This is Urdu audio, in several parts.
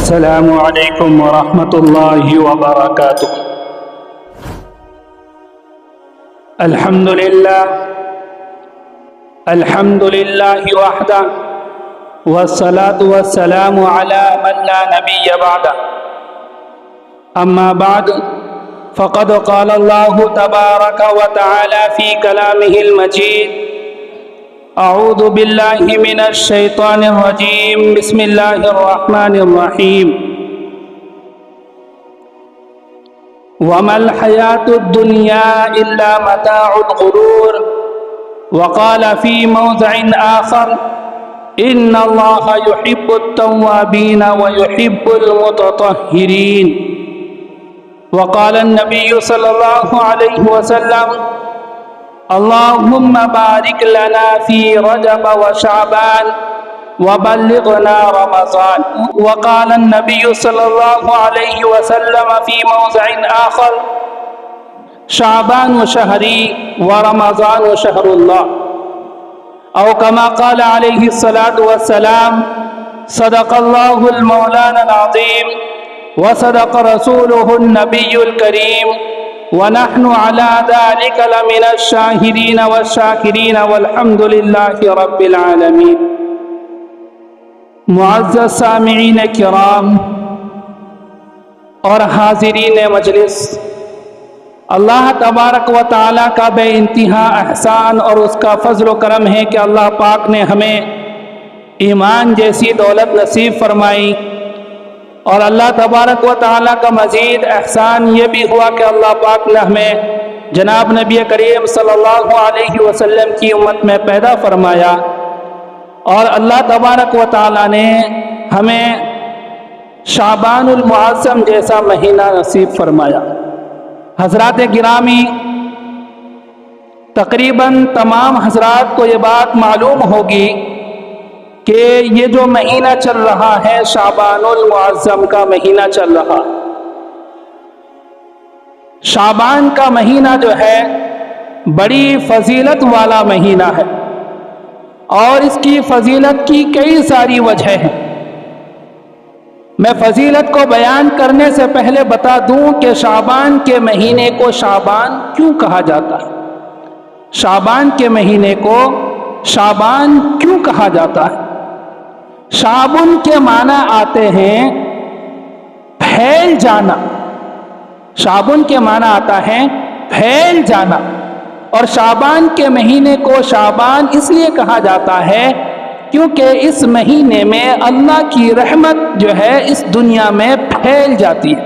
السلام علیکم ورحمۃ اللہ وبرکاتہ۔ الحمد للہ وحدہ والصلاة والسلام علی من لا نبی بعدہ، اما بعد فقد قال اللہ تبارک وتعالی فی کلامہ المجید: اعوذ باللہ من الشیطان الرجیم، بسم اللہ الرحمن الرحیم۔ وما الحیاة الدنیا الا متاع الغرور۔ وقال في موضع آخر: ان اللہ يحب التوابین ويحب المتطہرین۔ وقال النبی صلی اللہ علیہ وسلم: اللهم بارك لنا في رجب وشعبان وبلغنا رمضان۔ وقال النبي صلى الله عليه وسلم في موضع آخر: شعبان شهري ورمضان شهر الله، أو كما قال عليه الصلاة والسلام: صدق الله المولانا العظيم وصدق رسوله النبي الكريم، ونحن على ذلك لمن الشاهدين والشاكرين والحمد لله رب العالمين۔ معزز سامعین کرام اور حاضرین مجلس، اللہ تبارک و تعالیٰ کا بے انتہا احسان اور اس کا فضل و کرم ہے کہ اللہ پاک نے ہمیں ایمان جیسی دولت نصیب فرمائی، اور اللہ تبارک و تعالیٰ کا مزید احسان یہ بھی ہوا کہ اللہ پاک نے ہمیں جناب نبی کریم صلی اللہ علیہ وسلم کی امت میں پیدا فرمایا، اور اللہ تبارک و تعالیٰ نے ہمیں شعبان المعظم جیسا مہینہ نصیب فرمایا۔ حضرات گرامی، تقریباً تمام حضرات کو یہ بات معلوم ہوگی کہ یہ جو مہینہ چل رہا ہے شعبان المعظم کا مہینہ چل رہا، شعبان کا مہینہ جو ہے بڑی فضیلت والا مہینہ ہے، اور اس کی فضیلت کی کئی ساری وجہ ہیں۔ میں فضیلت کو بیان کرنے سے پہلے بتا دوں کہ شعبان کے مہینے کو شعبان کیوں کہا جاتا ہے، شعبان کے مہینے کو شعبان کیوں کہا جاتا ہے۔ شعبن کے معنی آتے ہیں پھیل جانا، شعبن کے معنی آتا ہے پھیل جانا، اور شعبان کے مہینے کو شعبان اس لیے کہا جاتا ہے کیونکہ اس مہینے میں اللہ کی رحمت جو ہے اس دنیا میں پھیل جاتی ہے،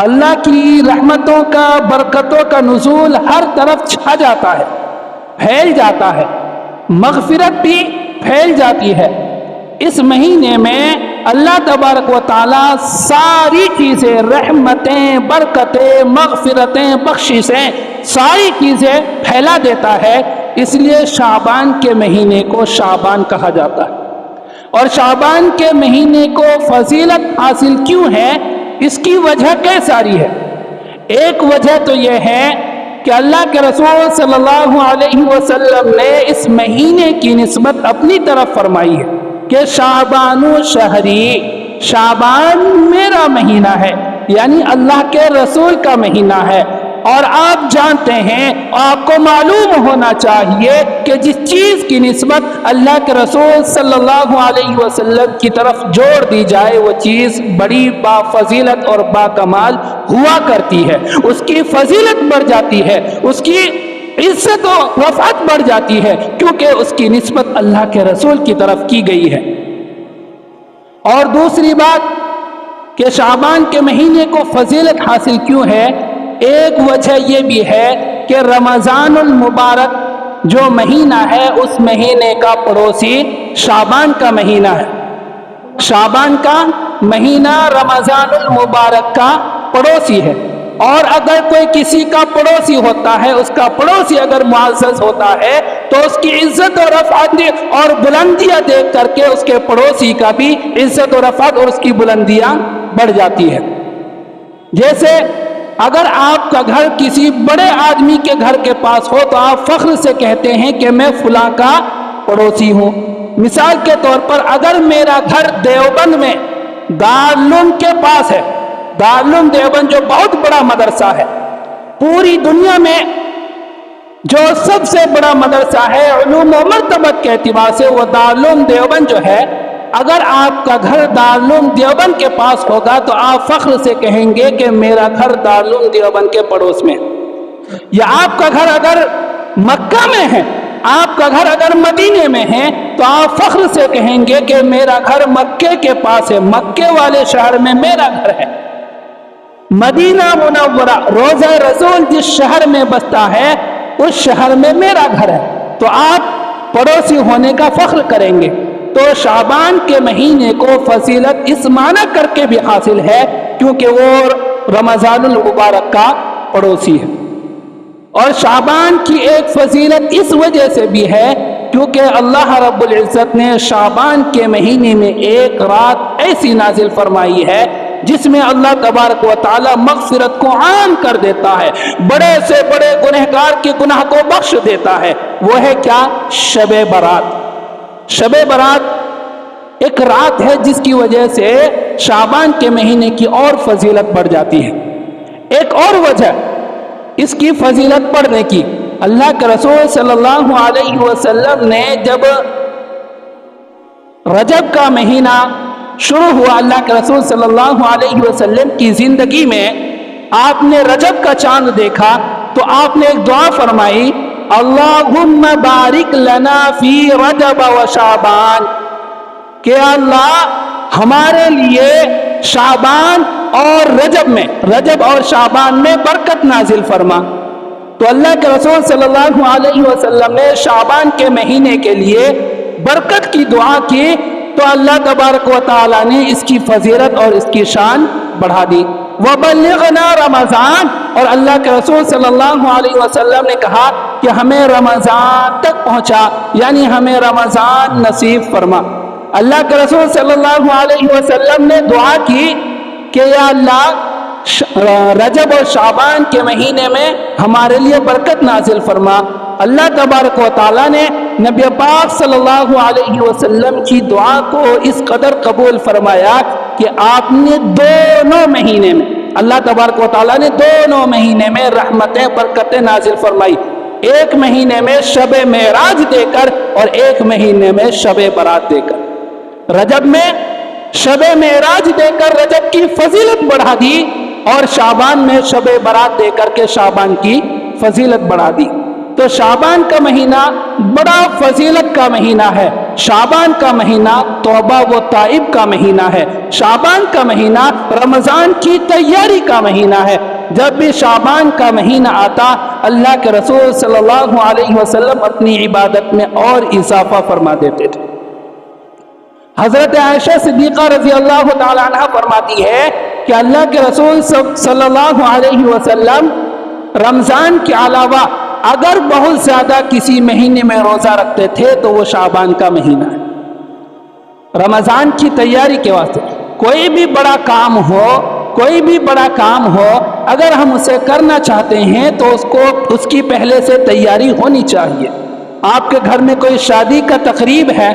اللہ کی رحمتوں کا برکتوں کا نزول ہر طرف چھا جاتا ہے، پھیل جاتا ہے، مغفرت بھی پھیل جاتی ہے۔ اس مہینے میں اللہ تبارک و تعالیٰ ساری چیزیں، رحمتیں، برکتیں، مغفرتیں، بخششیں، ساری چیزیں پھیلا دیتا ہے، اس لیے شعبان کے مہینے کو شعبان کہا جاتا ہے۔ اور شعبان کے مہینے کو فضیلت حاصل کیوں ہے، اس کی وجہ کئی ساری ہے۔ ایک وجہ تو یہ ہے کہ اللہ کے رسول صلی اللہ علیہ وسلم نے اس مہینے کی نسبت اپنی طرف فرمائی ہے کہ شعبان شہری، شعبان میرا مہینہ ہے، یعنی اللہ کے رسول کا مہینہ ہے۔ اور آپ جانتے ہیں، آپ کو معلوم ہونا چاہیے کہ جس چیز کی نسبت اللہ کے رسول صلی اللہ علیہ وسلم کی طرف جوڑ دی جائے وہ چیز بڑی با فضیلت اور با کمال ہوا کرتی ہے، اس کی فضیلت بڑھ جاتی ہے، اس کی عزت و رفعت بڑھ جاتی ہے، کیونکہ اس کی نسبت اللہ کے رسول کی طرف کی گئی ہے۔ اور دوسری بات کہ شعبان کے مہینے کو فضیلت حاصل کیوں ہے، ایک وجہ یہ بھی ہے کہ رمضان المبارک جو مہینہ ہے اس مہینے کا پڑوسی شعبان کا مہینہ ہے، شعبان کا مہینہ رمضان المبارک کا پڑوسی ہے، اور اگر کوئی کسی کا پڑوسی ہوتا ہے، اس کا پڑوسی اگر معزز ہوتا ہے تو اس کی عزت و رفعت اور بلندیاں دیکھ کر کے اس کے پڑوسی کا بھی عزت و رفعت اور اس کی بلندیاں بڑھ جاتی ہے۔ جیسے اگر آپ کا گھر کسی بڑے آدمی کے گھر کے پاس ہو تو آپ فخر سے کہتے ہیں کہ میں فلاں کا پڑوسی ہوں۔ مثال کے طور پر اگر میرا گھر دیوبند میں دارالعلوم کے پاس ہے. دارالعلوم دیوبند جو بہت بڑا مدرسہ ہے، پوری دنیا میں جو سب سے بڑا مدرسہ ہے علوم و مرتبت کے اعتبار سے، وہ دارالعلوم دیوبند جو ہے. اگر آپ کا گھر دارالعلوم دیوبند کے پاس ہوگا تو آپ فخر سے کہیں گے کہ میرا گھر دارالعلوم دیوبند کے پڑوس میں. یا آپ کا گھر اگر مکہ میں ہے، آپ کا گھر اگر مدینے میں ہے، تو آپ فخر سے کہیں گے کہ میرا گھر مکے کے پاس ہے، مکے والے شہر میں میرا گھر ہے. مدینہ منورہ، روضہ رسول جس شہر میں بستا ہے اس شہر میں میرا گھر ہے، تو آپ پڑوسی ہونے کا فخر کریں گے. تو شعبان کے مہینے کو فضیلت اس معنی کر کے بھی حاصل ہے کیونکہ وہ رمضان المبارک کا پڑوسی ہے. اور شعبان کی ایک فضیلت اس وجہ سے بھی ہے کیونکہ اللہ رب العزت نے شعبان کے مہینے میں ایک رات ایسی نازل فرمائی ہے جس میں اللہ تبارک و تعالی مغفرت کو عام کر دیتا ہے، بڑے سے بڑے گنہگار کے گناہ کو بخش دیتا ہے. وہ ہے کیا؟ شب برات. شب برات ایک رات ہے جس کی وجہ سے شعبان کے مہینے کی اور فضیلت بڑھ جاتی ہے. ایک اور وجہ اس کی فضیلت بڑھنے کی، اللہ کے رسول صلی اللہ علیہ وسلم نے جب رجب کا مہینہ شروع ہوا، اللہ کے رسول صلی اللہ علیہ وسلم کی زندگی میں آپ نے رجب کا چاند دیکھا تو آپ نے ایک دعا فرمائی، اللہم بارک لنا فی رجب و شعبان، کہ اللہ ہمارے لیے شعبان اور رجب اور شعبان میں برکت نازل فرما. تو اللہ کے رسول صلی اللہ علیہ وسلم نے شعبان کے مہینے کے لیے برکت کی دعا کی تو اللہ تبارک و تعالی نے اس کی فضیلت اور اس کی شان بڑھا دی. وَبَلِّغْنَا رمضان، اور اللہ کے رسول صلی اللہ علیہ وسلم نے کہا کہ ہمیں رمضان تک پہنچا، یعنی ہمیں رمضان نصیب فرما. اللہ کے رسول صلی اللہ علیہ وسلم نے دعا کی کہ یا اللہ رجب اور شعبان کے مہینے میں ہمارے لیے برکت نازل فرما. اللہ تبارک و تعالیٰ نے نبی پاک صلی اللہ علیہ وسلم کی دعا کو اس قدر قبول فرمایا کہ آپ نے دونوں مہینے میں، اللہ تبارک و تعالیٰ نے دونوں مہینے میں رحمتیں برکتیں نازل فرمائی. ایک مہینے میں شب معراج دے کر اور ایک مہینے میں شب برات دے کر. رجب میں شب معراج دے کر رجب کی فضیلت بڑھا دی اور شعبان میں شب برات دے کر کے شعبان کی فضیلت بڑھا دی. تو شعبان کا مہینہ بڑا فضیلت کا مہینہ ہے. شعبان کا مہینہ توبہ و تائب کا مہینہ ہے. شعبان کا مہینہ رمضان کی تیاری کا مہینہ ہے. جب بھی شعبان کا مہینہ آتا اللہ کے رسول صلی اللہ علیہ وسلم اپنی عبادت میں اور اضافہ فرما دیتے تھے. حضرت عائشہ صدیقہ رضی اللہ تعالی عنہ فرماتی ہے کہ اللہ کے رسول صلی اللہ علیہ وسلم رمضان کے علاوہ اگر بہت زیادہ کسی مہینے میں روزہ رکھتے تھے تو وہ شعبان کا مہینہ ہے. رمضان کی تیاری کے واسطے کوئی بھی بڑا کام ہو اگر ہم اسے کرنا چاہتے ہیں تو اس کی پہلے سے تیاری ہونی چاہیے. آپ کے گھر میں کوئی شادی کا تقریب ہے،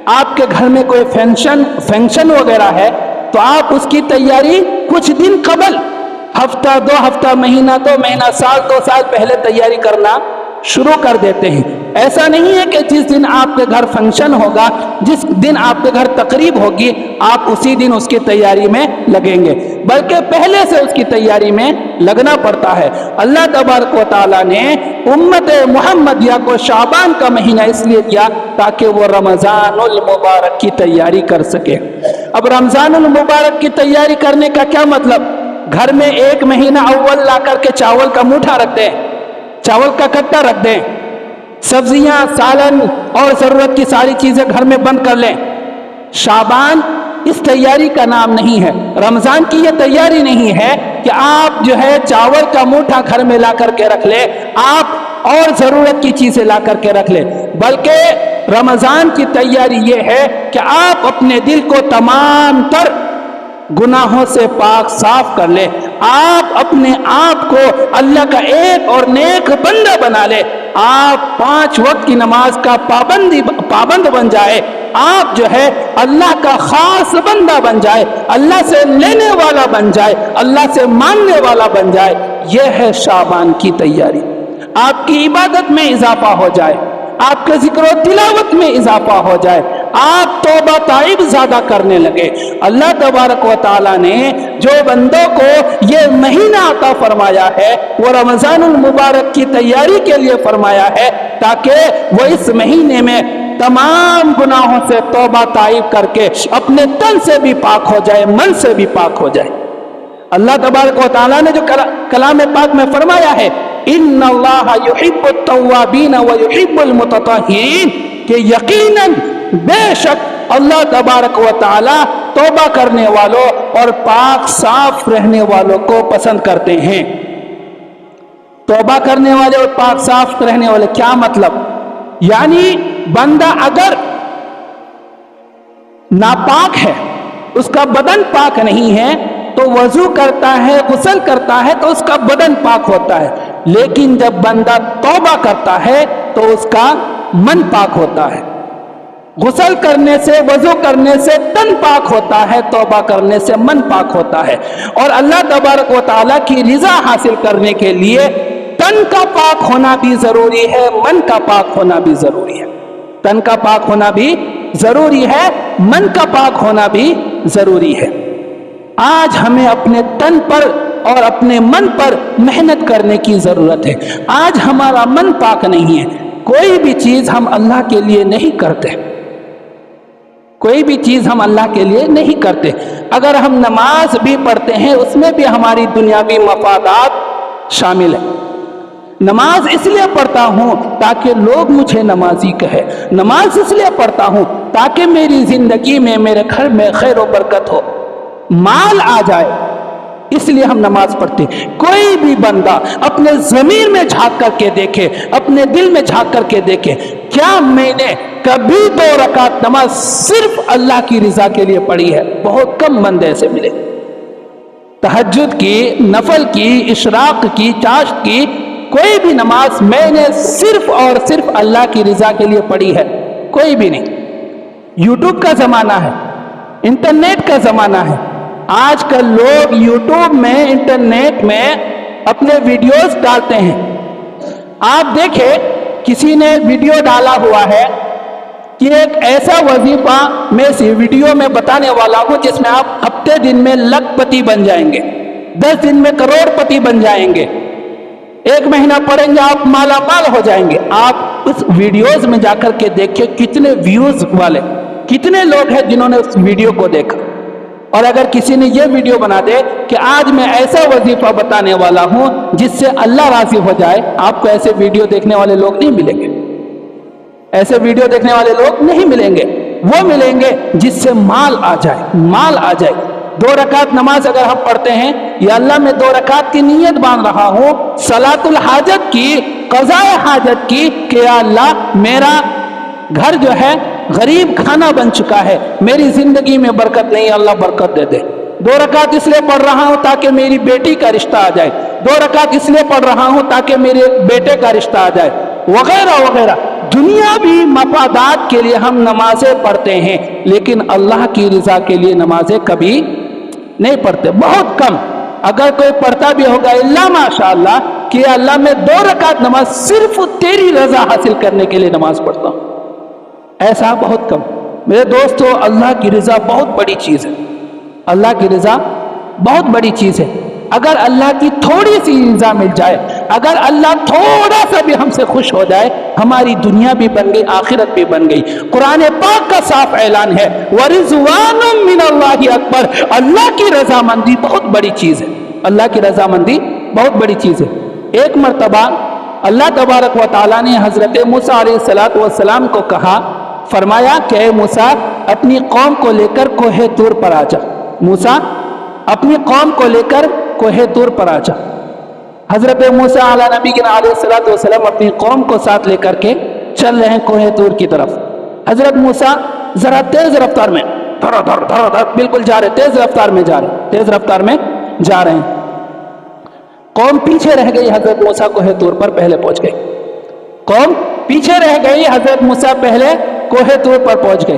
آپ کے گھر میں کوئی فنکشن وغیرہ ہے تو آپ اس کی تیاری کچھ دن قبل، ہفتہ 2 ہفتہ، مہینہ 2 مہینہ، سال 2 سال پہلے تیاری کرنا شروع کر دیتے ہیں. ایسا نہیں ہے کہ جس دن آپ کے گھر فنکشن ہوگا، جس دن آپ کے گھر تقریب ہوگی، آپ اسی دن اس کی تیاری میں لگیں گے، بلکہ پہلے سے اس کی تیاری میں لگنا پڑتا ہے. اللہ تبارک و تعالیٰ نے امت محمدیہ کو شعبان کا مہینہ اس لیے دیا تاکہ وہ رمضان المبارک کی تیاری کر سکے. اب رمضان المبارک کی تیاری کرنے کا کیا مطلب؟ گھر میں ایک مہینہ اول لا کر کے چاول کا موٹھا رکھ دیں، چاول کا کٹا رکھ دیں، سبزیاں، سالن اور ضرورت کی ساری چیزیں گھر میں بند کر لیں. شعبان اس تیاری کا نام نہیں ہے. رمضان کی یہ تیاری نہیں ہے کہ آپ جو ہے چاول کا موٹھا گھر میں لا کر کے رکھ لیں، آپ اور ضرورت کی چیزیں لا کر کے رکھ لیں، بلکہ رمضان کی تیاری یہ ہے کہ آپ اپنے دل کو تمام تر گناہوں سے پاک صاف کر لے، آپ اپنے آپ کو اللہ کا ایک اور نیک بندہ بنا لے، آپ 5 وقت کی نماز کا پابند بن جائے، آپ جو ہے اللہ کا خاص بندہ بن جائے، اللہ سے لینے والا بن جائے، اللہ سے ماننے والا بن جائے۔ یہ ہے شعبان کی تیاری۔ آپ کی عبادت میں اضافہ ہو جائے، آپ کے ذکر و تلاوت میں اضافہ ہو جائے، آپ توبہ تائب زیادہ کرنے لگے۔ اللہ تبارک و تعالیٰ نے جو بندوں کو یہ مہینہ عطا فرمایا ہے وہ رمضان المبارک کی تیاری کے لیے فرمایا ہے، تاکہ وہ اس مہینے میں تمام گناہوں سے توبہ تائب کر کے اپنے تن سے بھی پاک ہو جائے، من سے بھی پاک ہو جائے۔ اللہ تبارک و تعالیٰ نے جو کلام پاک میں فرمایا ہے ان اللہ یحب التوابین ویحب المتطہرین، کہ یقیناً بے شک اللہ تبارک و تعالیٰ توبہ کرنے والوں اور پاک صاف رہنے والوں کو پسند کرتے ہیں۔ توبہ کرنے والے اور پاک صاف رہنے والے کیا مطلب؟ یعنی بندہ اگر ناپاک ہے، اس کا بدن پاک نہیں ہے، تو وضو کرتا ہے، غسل کرتا ہے تو اس کا بدن پاک ہوتا ہے، لیکن جب بندہ توبہ کرتا ہے تو اس کا من پاک ہوتا ہے۔ غسل کرنے سے، وضو کرنے سے تن پاک ہوتا ہے، توبہ کرنے سے من پاک ہوتا ہے۔ اور اللہ تبارک و تعالیٰ کی رضا حاصل کرنے کے لیے تن کا پاک ہونا بھی ضروری ہے، من کا پاک ہونا بھی ضروری ہے۔ تن کا پاک ہونا بھی ضروری ہے، من کا پاک ہونا بھی ضروری ہے۔ آج ہمیں اپنے تن پر اور اپنے من پر محنت کرنے کی ضرورت ہے۔ آج ہمارا من پاک نہیں ہے، کوئی بھی چیز ہم اللہ کے لیے نہیں کرتے، کوئی بھی چیز ہم اللہ کے لیے نہیں کرتے۔ اگر ہم نماز بھی پڑھتے ہیں اس میں بھی ہماری دنیاوی مفادات شامل ہیں۔ نماز اس لیے پڑھتا ہوں تاکہ لوگ مجھے نمازی کہے، نماز اس لیے پڑھتا ہوں تاکہ میری زندگی میں، میرے گھر میں خیر و برکت ہو، مال آ جائے، اس لیے ہم نماز پڑھتے ہیں۔ کوئی بھی بندہ اپنے ضمیر میں جھانک کر کے دیکھے، اپنے دل میں جھانک کر کے دیکھے، کیا میں نے کبھی 2 رکعت نماز صرف اللہ کی رضا کے لیے پڑھی ہے؟ بہت کم بندے ایسے ملے۔ تہجد کی، نفل کی، اشراق کی، چاشت کی کوئی بھی نماز میں نے صرف اور صرف اللہ کی رضا کے لیے پڑھی ہے؟ کوئی بھی نہیں۔ یوٹیوب کا زمانہ ہے، انٹرنیٹ کا زمانہ ہے، آج کل لوگ یوٹیوب میں، انٹرنیٹ میں اپنے ویڈیوز ڈالتے ہیں۔ آپ دیکھیں کسی نے ویڈیو ڈالا ہوا ہے کہ ایک ایسا وظیفہ میں اس ویڈیو میں بتانے والا ہوں جس میں آپ ہفتے دن میں لکھ پتی بن جائیں گے، 10 دن میں کروڑ پتی بن جائیں گے، 1 مہینہ پڑھیں گے آپ مالا مال ہو جائیں گے۔ آپ اس ویڈیوز میں جا کر کے دیکھیں کتنے ویوز والے، کتنے لوگ ہیں جنہوں نے اس ویڈیو کو دیکھا۔ اور اگر کسی نے یہ ویڈیو بنا دے کہ آج میں ایسا وظیفہ بتانے والا ہوں جس سے اللہ راضی ہو جائے، آپ کو ایسے ویڈیو دیکھنے والے لوگ نہیں ملیں گے، ایسے ویڈیو دیکھنے والے لوگ نہیں ملیں گے۔ وہ ملیں گے جس سے مال آ جائے، مال آ جائے۔ 2 رکعت نماز اگر ہم پڑھتے ہیں، یا اللہ میں 2 رکعت کی نیت باندھ رہا ہوں صلاۃ الحاجت کی، قضاء حاجت کی، کہ یا اللہ میرا گھر جو ہے غریب کھانا بن چکا ہے، میری زندگی میں برکت نہیں، اللہ برکت دے دے۔ 2 رکعت اس لیے پڑھ رہا ہوں تاکہ میری بیٹی کا رشتہ آ جائے، 2 رکعت اس لیے پڑھ رہا ہوں تاکہ میرے بیٹے کا رشتہ آ جائے، وغیرہ وغیرہ۔ دنیاوی مفادات کے لیے ہم نمازیں پڑھتے ہیں، لیکن اللہ کی رضا کے لیے نمازیں کبھی نہیں پڑھتے، بہت کم۔ اگر کوئی پڑھتا بھی ہوگا اللہ ماشاءاللہ کہ اللہ میں 2 رکعت نماز صرف تیری رضا حاصل کرنے کے لیے نماز پڑھتا ہوں، ایسا بہت کم۔ میرے دوستو، اللہ کی رضا بہت بڑی چیز ہے، اللہ کی رضا بہت بڑی چیز ہے۔ اگر اللہ کی تھوڑی سی رضا مل جائے، اگر اللہ تھوڑا سا بھی ہم سے خوش ہو جائے، ہماری دنیا بھی بن گئی، آخرت بھی بن گئی۔ قرآن پاک کا صاف اعلان ہے وَرِضْوَانٌ مِّنَ اللَّهِ اکبر، اللہ کی رضامندی بہت بڑی چیز ہے، اللہ کی رضامندی بہت بڑی چیز ہے۔ ایک مرتبہ اللہ تبارک و تعالیٰ نے حضرت موسیٰ علیہ السلام کو کہا، فرمایا کہ اے موسیٰ اپنی قوم کو لے کر کوہ طور پر آ جا، موسیٰ اپنی قوم کو لے کر کوہ طور پر آ جا۔ حضرت موسیٰ علیہ نبی علیہ السلام اپنی قوم کو ساتھ لے کر کے چل رہے ہیں کوہ طور کی طرف۔ حضرت موسیٰ ذرا تیز رفتار میں دھر دھر دھر دھر بالکل جا رہے، تیز رفتار میں جا رہے، تیز رفتار میں جا رہے ہیں۔ قوم پیچھے رہ گئی، حضرت موسیٰ کوہ طور پر پہلے پہنچ گئی۔ قوم پیچھے رہ گئی، حضرت موسیٰ پہلے کوہ طور پر پہنچ گئے۔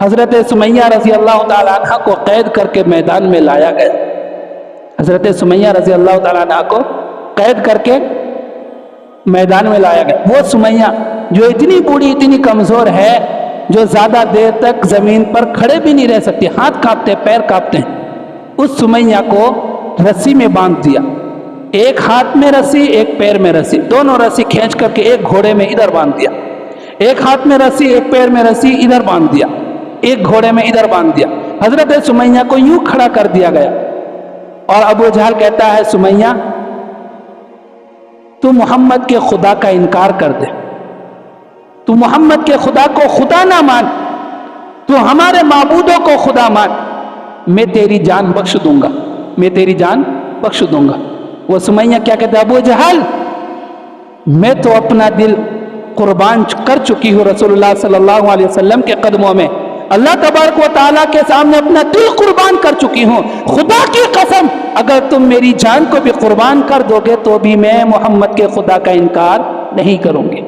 حضرت سمیہ رضی اللہ تعالیٰ عنہ کو قید کر کے میدان میں لایا گیا. حضرت سمیہ رضی اللہ تعالیٰ عنہ کو قید کر کے میدان میں لایا گیا. وہ سمیہ جو اتنی بوڑھی اتنی کمزور ہے, جو زیادہ دیر تک زمین پر کھڑے بھی نہیں رہ سکتی, ہاتھ کانپتے پیر کانپتے ہیں, اس سمیہ کو رسی میں باندھ دیا. ایک ہاتھ میں رسی ایک پیر میں رسی, دونوں رسی کھینچ کر کے ایک گھوڑے میں ادھر باندھ دیا. ایک ہاتھ میں رسی ایک پیر میں رسی ادھر باندھ دیا, ایک گھوڑے میں ادھر باندھ دیا. حضرت سمیہ کو یوں کھڑا کر دیا گیا. اور ابو جہل کہتا ہے سمیہ تو محمد کے خدا کا انکار کر دے, تو محمد کے خدا کو خدا نہ مان, تو ہمارے معبودوں کو خدا مان, میں تیری جان بخش دوں گا, میں تیری جان بخش دوں گا. وہ سمیہ کیا کہتا ہے, ابو جہل میں تو اپنا دل قربان کر چکی ہوں رسول اللہ صلی اللہ علیہ وسلم کے قدموں میں, اللہ تبارک و تعالیٰ کے سامنے اپنا دل قربان کر چکی ہوں. خدا کی قسم اگر تم میری جان کو بھی قربان کر دو گے تو بھی میں محمد کے خدا کا انکار نہیں کروں گی,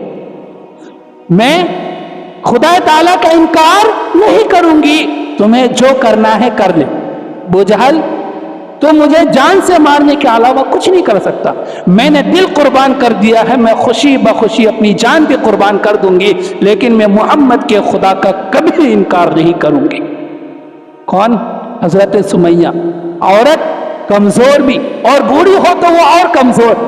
میں خدا تعالیٰ کا انکار نہیں کروں گی, تمہیں جو کرنا ہے کر لے. ابو جہل تو مجھے جان سے مارنے کے علاوہ کچھ نہیں کر سکتا, میں نے دل قربان کر دیا ہے, میں خوشی بخوشی اپنی جان بھی قربان کر دوں گی, لیکن میں محمد کے خدا کا کبھی انکار نہیں کروں گی. کون؟ حضرت سمیہ, عورت کمزور بھی, اور بوڑھی ہو تو وہ اور کمزور.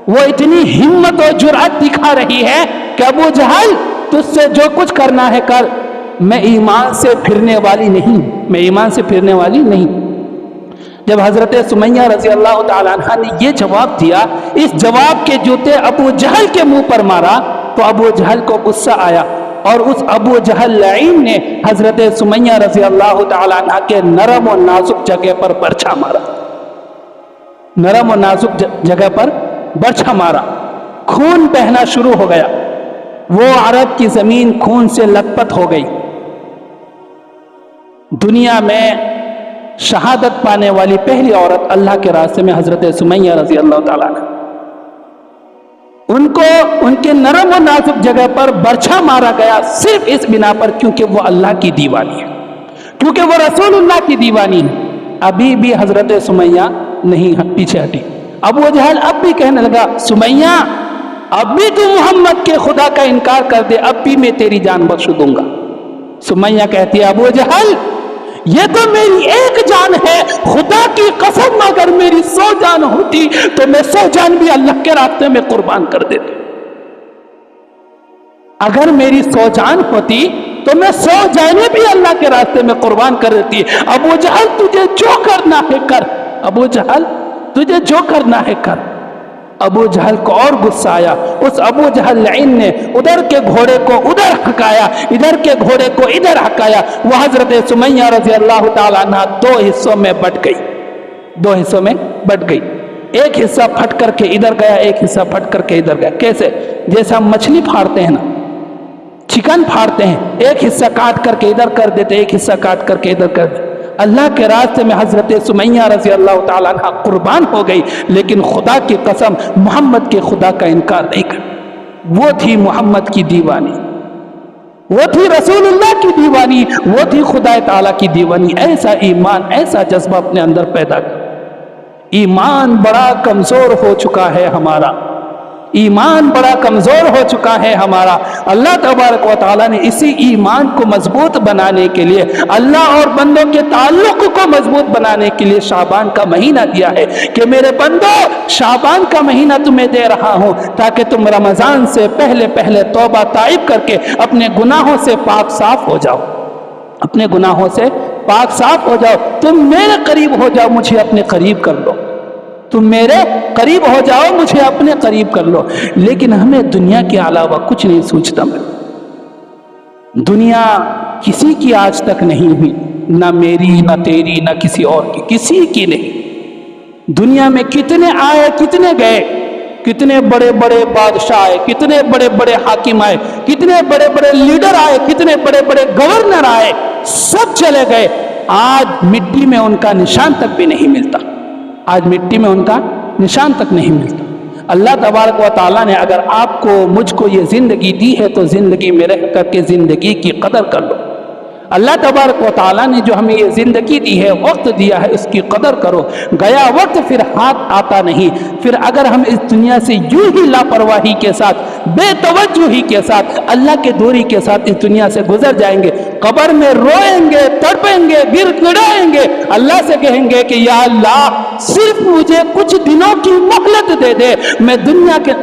وہ اتنی ہمت اور جرأت دکھا رہی ہے کہ ابو جہل تجھ سے جو کچھ کرنا ہے کر, میں ایمان سے پھرنے والی نہیں, میں ایمان سے پھرنے والی نہیں. جب حضرت سمیہ رضی اللہ تعالیٰ عنہ نے یہ جواب دیا, اس جواب کے جوتے ابو جہل کے منہ پر مارا تو ابو جہل کو غصہ آیا, اور اس ابو جہل لعین نے حضرت سمیہ رضی اللہ تعالیٰ عنہ کے نرم و نازک جگہ پر برچھا مارا, نرم و نازک جگہ پر برچھا مارا. خون بہنا شروع ہو گیا, وہ عرب کی زمین خون سے لت پت ہو گئی. دنیا میں شہادت پانے والی پہلی عورت اللہ کے راستے میں حضرت سمیہ رضی اللہ تعالیٰ عنہ, ان کو ان کے نرم و نازک جگہ پر برچھا مارا گیا صرف اس بنا پر کیونکہ وہ اللہ کی دیوانی ہے, کیونکہ وہ رسول اللہ کی دیوانی ہے. ابھی بھی حضرت سمیہ نہیں پیچھے ہٹی. ابو جہل اب بھی کہنے لگا سمیہ اب بھی تو محمد کے خدا کا انکار کر دے, اب بھی میں تیری جان بخش دوں گا. سمیہ کہتی ہے ابو جہل یہ تو میری ایک جان ہے, خدا کی قسم اگر میری 100 جان ہوتی تو میں 100 جان بھی اللہ کے راستے میں قربان کر دیتی. اگر میری 100 جان ہوتی تو میں 100 جانیں بھی اللہ کے راستے میں قربان کر دیتی. ابو جہل تجھے جو کرنا ہے کر, ابو جہل تجھے جو کرنا ہے کر. ابو جہل کو اور غصہ آیا. اس ابو جہل لعین نے ادھر کے گھوڑے کو ادھر ہکایا, ادھر کے گھوڑے کو ادھر ہکایا. وہ حضرت سمیہ رضی اللہ تعالیٰ عنہ 2 حصوں میں بٹ گئی, 2 حصوں میں بٹ گئی. ایک حصہ پھٹ کر کے ادھر گیا, ایک حصہ پھٹ کر کے ادھر گیا. کیسے؟ جیسے ہم مچھلی پھاڑتے ہیں نا, چکن پھاڑتے ہیں, ایک حصہ کاٹ کر کے ادھر کر دیتے, ایک حصہ کاٹ کر کے ادھر کر دیتے. اللہ کے راستے میں حضرت سمیہ رضی اللہ تعالیٰ عنہ قربان ہو گئی, لیکن خدا کی قسم محمد کے خدا کا انکار نہیں کر. وہ تھی محمد کی دیوانی, وہ تھی رسول اللہ کی دیوانی, وہ تھی خدا تعالیٰ کی دیوانی. ایسا ایمان, ایسا جذبہ اپنے اندر پیدا کر. ایمان بڑا کمزور ہو چکا ہے ہمارا, ایمان بڑا کمزور ہو چکا ہے ہمارا. اللہ تبارک و تعالیٰ نے اسی ایمان کو مضبوط بنانے کے لیے, اللہ اور بندوں کے تعلق کو مضبوط بنانے کے لیے شعبان کا مہینہ دیا ہے کہ میرے بندو شعبان کا مہینہ تمہیں دے رہا ہوں تاکہ تم رمضان سے پہلے پہلے توبہ طائب کر کے اپنے گناہوں سے پاک صاف ہو جاؤ, اپنے گناہوں سے پاک صاف ہو جاؤ. تم میرے قریب ہو جاؤ, مجھے اپنے قریب کر لو. تم میرے قریب ہو جاؤ, مجھے اپنے قریب کر لو. لیکن ہمیں دنیا کے علاوہ کچھ نہیں سوچتا. دنیا کسی کی آج تک نہیں ہوئی, نہ میری نہ تیری نہ کسی اور کی, کسی کی نہیں. دنیا میں کتنے آئے کتنے گئے, کتنے بڑے بڑے بادشاہ آئے, کتنے بڑے بڑے حاکم آئے, کتنے بڑے بڑے لیڈر آئے, کتنے بڑے بڑے گورنر آئے, سب چلے گئے. آج مٹی میں ان کا نشان تک بھی نہیں ملتا, آج مٹی میں ان کا نشان تک نہیں ملتا. اللہ تبارک و تعالیٰ نے اگر آپ کو مجھ کو یہ زندگی دی ہے تو زندگی میں رہ کر کے زندگی کی قدر کر لو. اللہ تبارک و تعالیٰ نے جو ہمیں یہ زندگی دی ہے، وقت دیا ہے، اس کی قدر کرو. گیا وقت پھر ہاتھ آتا نہیں. پھر اگر ہم اس دنیا سے یوں ہی لاپرواہی کے ساتھ، بے توجہی کے ساتھ، اللہ کے دوری کے ساتھ اس دنیا سے گزر جائیں گے، قبر میں روئیں گے، تڑپیں گے، گر گڑائیں گے، اللہ سے کہیں گے کہ یا اللہ صرف مجھے کچھ دنوں کی مہلت دے دے، میں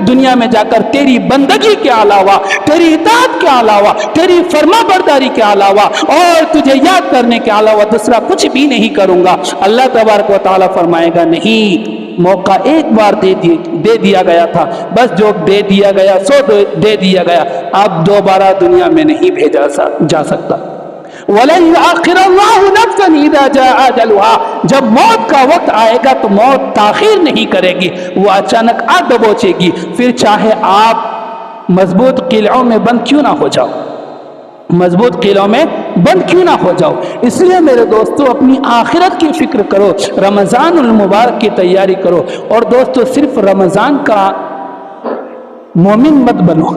دنیا میں جا کر تیری بندگی کے علاوہ، تیری اطاعت کے علاوہ، تیری فرما برداری کے علاوہ اور تجھے یاد کرنے کے علاوہ دوسرا کچھ بھی نہیں کروں گا. اللہ تبارک و تعالیٰ فرمائے گا نہیں، موقع ایک بار دے دیا گیا تھا، بس جو دے دیا گیا سو دے دیا گیا، اب دوبارہ دنیا میں نہیں بھیجا جا سکتا. وَلَنْ يُؤَخِّرَ اللَّهُ نَفْسًا إِذَا جَاءَ أَجَلُهَا، جب موت کا وقت آئے گا تو موت تاخیر نہیں کرے گی، وہ اچانک آ دبوچے گی. پھر چاہے آپ مضبوط قلعوں میں بند کیوں نہ ہو جاؤ، مضبوط قلعوں میں بند کیوں نہ ہو جاؤ. اس لیے میرے دوستو اپنی آخرت کی فکر کرو، رمضان المبارک کی تیاری کرو. اور دوستو صرف رمضان کا مومن مت بنو،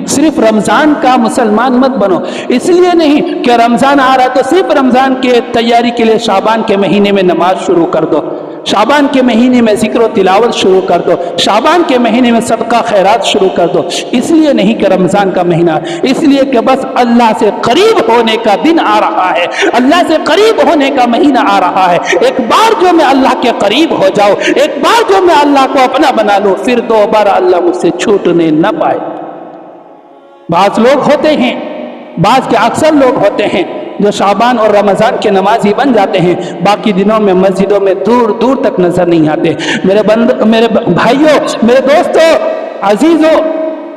صرف رمضان کا مسلمان مت بنو. اس لیے نہیں کہ رمضان آ رہا ہے تو صرف رمضان کے تیاری کے لیے شعبان کے مہینے میں نماز شروع کر دو، شعبان کے مہینے میں ذکر و تلاوت شروع کر دو، شعبان کے مہینے میں صدقہ خیرات شروع کر دو. اس لیے نہیں کہ رمضان کا مہینہ، اس لیے کہ بس اللہ سے قریب ہونے کا دن آ رہا ہے، اللہ سے قریب ہونے کا مہینہ آ رہا ہے. ایک بار جو میں اللہ کے قریب ہو جاؤں، ایک بار جو میں اللہ کو اپنا بنا لوں، پھر دوبارہ اللہ مجھ سے چھوٹنے نہ پائے. بعض لوگ ہوتے ہیں، بعض کے اکثر لوگ ہوتے ہیں جو شعبان اور رمضان کے نمازی بن جاتے ہیں، باقی دنوں میں مسجدوں میں دور دور تک نظر نہیں آتے. میرے بھائیوں، میرے دوستوں، عزیزوں،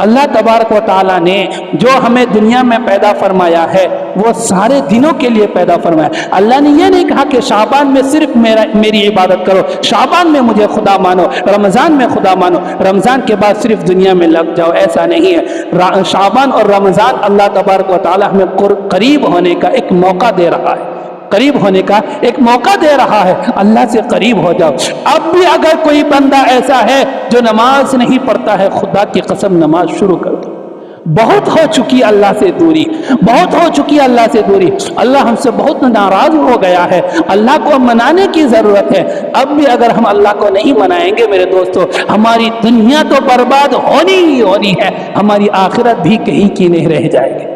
اللہ تبارک و تعالیٰ نے جو ہمیں دنیا میں پیدا فرمایا ہے وہ سارے دنوں کے لیے پیدا فرمایا. اللہ نے یہ نہیں کہا کہ شعبان میں صرف میری عبادت کرو، شعبان میں مجھے خدا مانو، رمضان میں خدا مانو، رمضان کے بعد صرف دنیا میں لگ جاؤ. ایسا نہیں ہے. شعبان اور رمضان اللہ تبارک و تعالیٰ ہمیں قریب ہونے کا ایک موقع دے رہا ہے، قریب ہونے کا ایک موقع دے رہا ہے. اللہ سے قریب ہو جاؤ. اب بھی اگر کوئی بندہ ایسا ہے جو نماز نہیں پڑھتا ہے، خدا کی قسم نماز شروع کر دو. بہت ہو چکی اللہ سے دوری، بہت ہو چکی اللہ سے دوری. اللہ ہم سے بہت ناراض ہو گیا ہے، اللہ کو منانے کی ضرورت ہے. اب بھی اگر ہم اللہ کو نہیں منائیں گے میرے دوستو، ہماری دنیا تو برباد ہونی ہی ہونی ہے، ہماری آخرت بھی کہیں کی نہیں رہ جائے گی.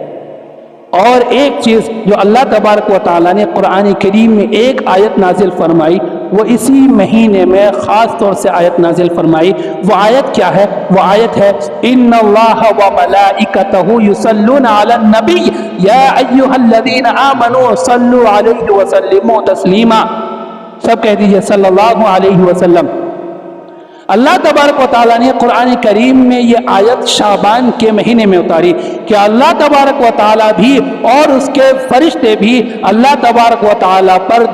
اور ایک چیز جو اللہ تبارک و تعالیٰ نے قرآن کریم میں ایک آیت نازل فرمائی، وہ اسی مہینے میں خاص طور سے آیت نازل فرمائی. وہ آیت کیا ہے؟ وہ آیت ہے ان اللہ و ملائکتہ یصلون علی النبی یا ایھا الذین آمنوا صلوا علیہ وسلموا تسلیما. سب کہہ دیجئے صلی اللہ علیہ وسلم. اللہ تبارک و تعالیٰ نے قرآن کریم میں یہ آیت شعبان کے مہینے میں اتاری کہ اللہ تبارک و تعالیٰ بھی اور اس کے فرشتے بھی اللہ تبارک و تعالیٰ پر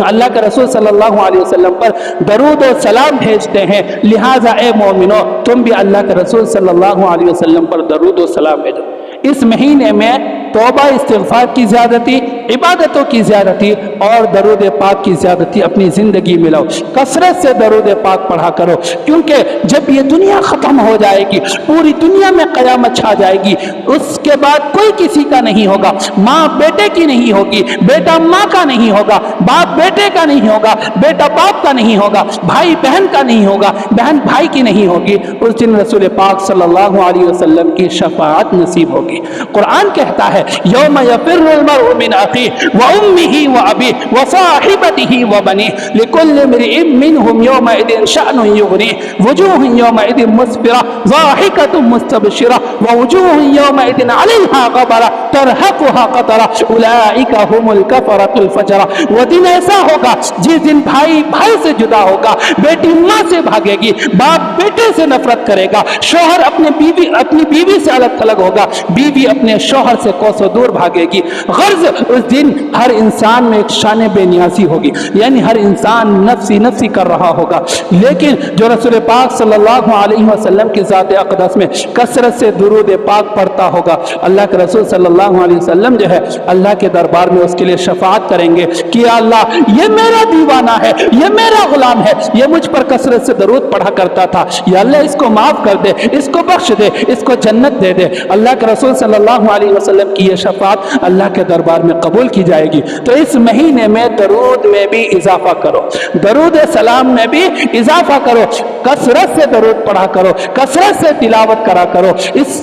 اللہ کے رسول صلی اللہ علیہ وسلم پر درود و سلام بھیجتے ہیں. لہٰذا اے مومنو، تم بھی اللہ کے رسول صلی اللہ علیہ وسلم پر درود و سلام بھیجو. اس مہینے میں توبہ استغفار کی زیادتی، عبادتوں کی زیادتی اور درود پاک کی زیادتی اپنی زندگی میں لاؤ. کثرت سے درود پاک پڑھا کرو، کیونکہ جب یہ دنیا ختم ہو جائے گی، پوری دنیا میں قیامت چھا جائے گی، اس کے بعد کوئی کسی کا نہیں ہوگا. ماں بیٹے کی نہیں ہوگی، بیٹا ماں کا نہیں ہوگا، باپ بیٹے کا نہیں ہوگا، بیٹا باپ کا نہیں ہوگا، بھائی بہن کا نہیں ہوگا، بہن بھائی کی نہیں ہوگی. اس دن رسول پاک صلی اللہ علیہ وسلم کی شفاعت نصیب ہوگی. قرآن کہتا ہے یوم یفر المرء من اخیہ وامہ وابیہ وصاحبتہ وبنیہ لکل امرئ منہم یومئذ شأن یغنیہ وجوہ یومئذ مسفرہ ضاحکۃ مستبشرہ ووجوہ یومئذ علیہا غبرہ ترہقہا قترہ اولئک هم الکفرۃ الفجرہ. وہ دن ایسا ہوگا جس دن بھائی بھائی سے جدا ہوگا، بیٹی ماں سے بھاگے گی، باپ بیٹے سے نفرت کرے گا، شوہر اپنی بیوی سے الگ تھلگ ہوگا، بیوی اپنے شوہر سے کوسوں دور بھاگے گی. غرض اس دن ہر انسان میں ایک شان بے نیازی ہوگی، یعنی ہر انسان نفسی نفسی کر رہا ہوگا. لیکن جو رسول پاک صلی اللہ علیہ وسلم کی ذات اقدس میں کثرت سے درود پاک پڑھتا ہوگا، اللہ کے رسول صلی اللہ علیہ وسلم جو ہے اللہ کے دربار میں اس کے لیے شفاعت کریں گے کہ یا اللہ یہ میرا دیوانہ ہے، یہ میرا غلام ہے، یہ مجھ پر کثرت سے درود پڑھا کرتا تھا، یا اللہ اس کو معاف کر دے، اس کو بخش دے، اس کو جنت دے دے. اللہ کے رسول صلی اللہ علیہ وسلم کی یہ شفاعت اللہ کے دربار میں قبول کی جائے گی۔ تو اس مہینے میں درود میں بھی اضافہ کرو، درود سلام میں بھی اضافہ کرو، کثرت سے درود پڑھا کرو، کثرت سے تلاوت کرا کرو، اس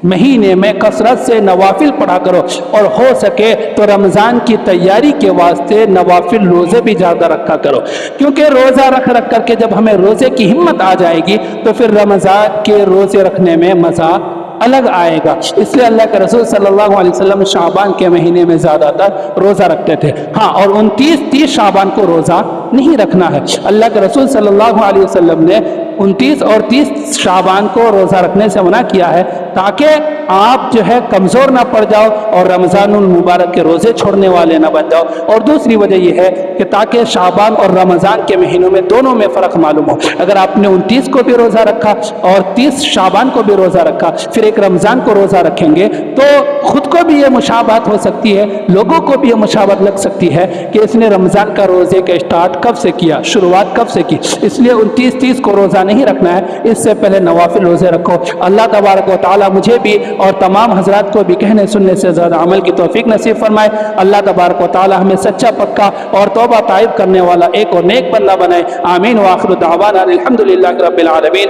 مہینے میں کثرت سے نوافل پڑھا کرو، اور ہو سکے تو رمضان کی تیاری کے واسطے نوافل روزے بھی زیادہ رکھا کرو، کیونکہ روزہ رکھ کے جب ہمیں روزے کی ہمت آ جائے گی تو پھر رمضان کے روزے رکھنے میں مزہ الگ آئے گا۔ اس لیے اللہ کے رسول صلی اللہ علیہ وسلم شعبان کے مہینے میں زیادہ تر روزہ رکھتے تھے، ہاں، اور 29 شعبان کو روزہ نہیں رکھنا ہے۔ اللہ کے رسول صلی اللہ علیہ وسلم نے 29 اور 30 شعبان کو روزہ رکھنے سے منع کیا ہے، تاکہ آپ جو ہے کمزور نہ پڑ جاؤ اور رمضان المبارک کے روزے چھوڑنے والے نہ بن جاؤ، اور دوسری وجہ یہ ہے کہ تاکہ شعبان اور رمضان کے مہینوں میں دونوں میں فرق معلوم ہو۔ اگر آپ نے 29 کو بھی روزہ رکھا اور 30 شعبان کو بھی روزہ رکھا، پھر ایک رمضان کو روزہ رکھیں گے تو خود کو بھی یہ مشابہت ہو سکتی ہے، لوگوں کو بھی یہ مشابہت لگ سکتی ہے کہ اس نے رمضان کا روزے کا اسٹارٹ کب سے کیا، شروعات کب سے کی۔ اس لیے 29-30 کو روزہ نہیں رکھنا ہے، اس سے پہلے نوافل روزے رکھو۔ اللہ تبارک و تعالی مجھے بھی اور تمام حضرات کو بھی کہنے سننے سے زیادہ عمل کی توفیق نصیب فرمائے۔ اللہ تبارک و تعالی ہمیں سچا پکا اور توبہ طائب کرنے والا ایک اور نیک بندہ بنائے۔ آمین۔ وآخر دعوانا الحمدللہ رب العالمین۔